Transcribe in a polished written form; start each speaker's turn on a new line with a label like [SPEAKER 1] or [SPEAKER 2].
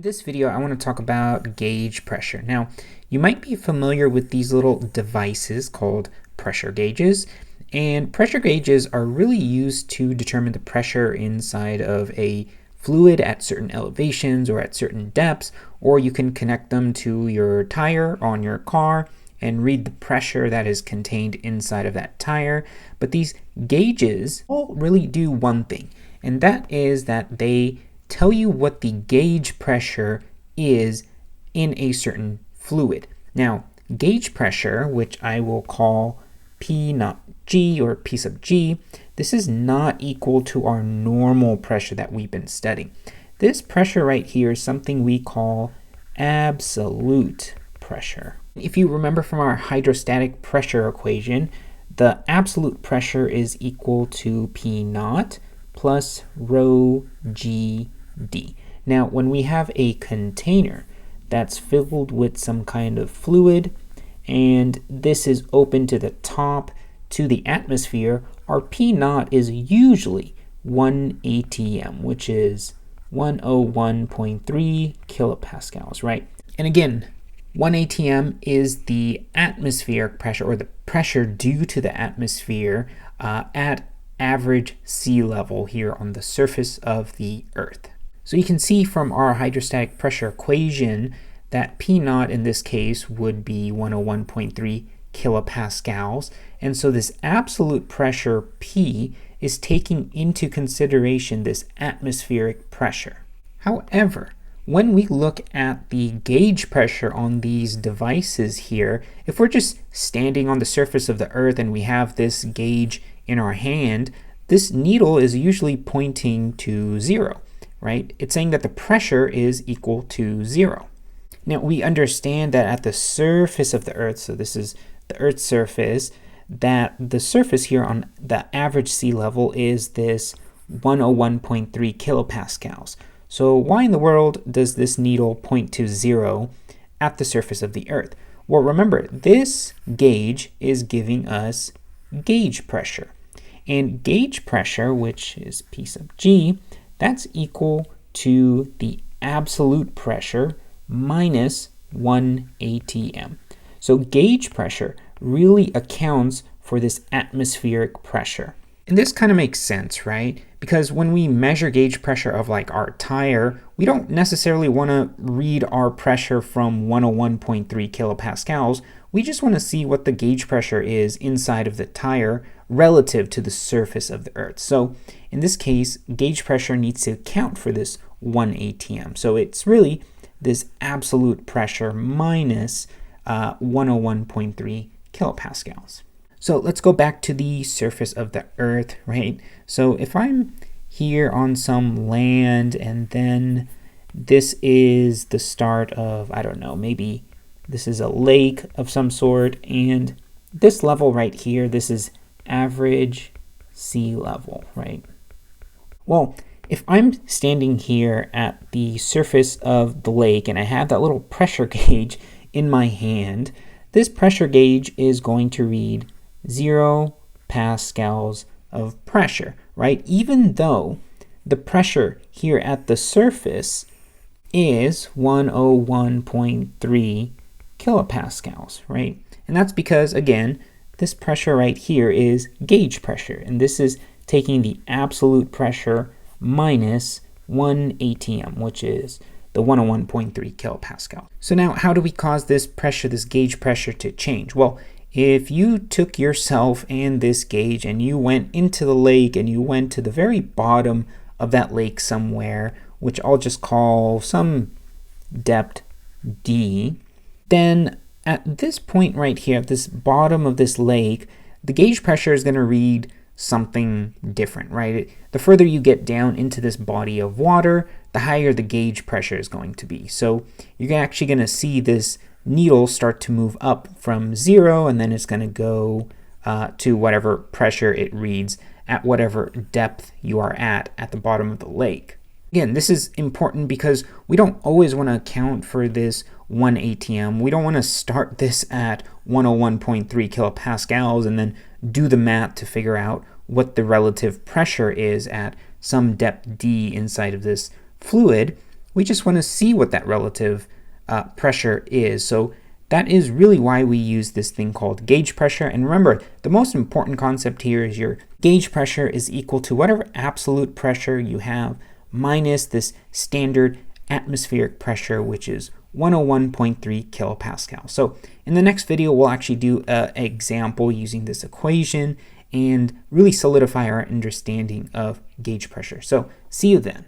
[SPEAKER 1] In this video, I want to talk about gauge pressure. Now, you might be familiar with these little devices called pressure gauges, and pressure gauges are really used to determine the pressure inside of a fluid at certain elevations or at certain depths, or you can connect them to your tire on your car and read the pressure that is contained inside of that tire. But these gauges all really do one thing, and that is that they tell you what the gauge pressure is in a certain fluid. Now, gauge pressure, which I will call P naught G or P sub G, this is not equal to our normal pressure that we've been studying. This pressure right here is something we call absolute pressure. If you remember from our hydrostatic pressure equation, the absolute pressure is equal to P naught plus rho G D. Now, when we have a container that's filled with some kind of fluid, and this is open to the top to the atmosphere, our P naught is usually 1 atm, which is 101.3 kilopascals, right? And again, 1 atm is the atmospheric pressure, or the pressure due to the atmosphere at average sea level here on the surface of the Earth. So you can see from our hydrostatic pressure equation that P naught in this case would be 101.3 kilopascals. And so this absolute pressure P is taking into consideration this atmospheric pressure. However, when we look at the gauge pressure on these devices here, if we're just standing on the surface of the Earth and we have this gauge in our hand, this needle is usually pointing to 0. Right? It's saying that the pressure is equal to 0. Now, we understand that at the surface of the Earth, so this is the Earth's surface, that the surface here on the average sea level is this 101.3 kilopascals. So why in the world does this needle point to 0 at the surface of the Earth? Well, remember, this gauge is giving us gauge pressure. And gauge pressure, which is P sub G, that's equal to the absolute pressure minus 1 atm. So gauge pressure really accounts for this atmospheric pressure. And this kind of makes sense, right? Because when we measure gauge pressure of like our tire, we don't necessarily want to read our pressure from 101.3 kilopascals. We just want to see what the gauge pressure is inside of the tire relative to the surface of the Earth. So in this case, gauge pressure needs to account for this 1 atm. So it's really this absolute pressure minus 101.3 kilopascals. So let's go back to the surface of the Earth, right? So if I'm here on some land and then this is the start of, I don't know, maybe this is a lake of some sort, and this level right here, this is average sea level, right? Well, if I'm standing here at the surface of the lake and I have that little pressure gauge in my hand, this pressure gauge is going to read 0 pascals of pressure, right? Even though the pressure here at the surface is 101.3 kilopascals, right? And that's because, again, this pressure right here is gauge pressure, and this is taking the absolute pressure minus 1 atm, which is the 101.3 kilopascal. So now, how do we cause this pressure, this gauge pressure, to change? Well, if you took yourself and this gauge and you went into the lake and you went to the very bottom of that lake somewhere, which I'll just call some depth D, then at this point right here, at this bottom of this lake, the gauge pressure is going to read something different, right? The further you get down into this body of water, the higher the gauge pressure is going to be. So you're actually going to see this needle start to move up from 0, and then it's going to go to whatever pressure it reads at whatever depth you are at the bottom of the lake. Again, this is important because we don't always want to account for this 1 atm. We don't want to start this at 101.3 kilopascals and then do the math to figure out what the relative pressure is at some depth D inside of this fluid. We just want to see what that relative pressure is. So that is really why we use this thing called gauge pressure. And remember, the most important concept here is your gauge pressure is equal to whatever absolute pressure you have minus this standard atmospheric pressure, which is 101.3 kilopascal. So in the next video, we'll actually do an example using this equation and really solidify our understanding of gauge pressure. So see you then.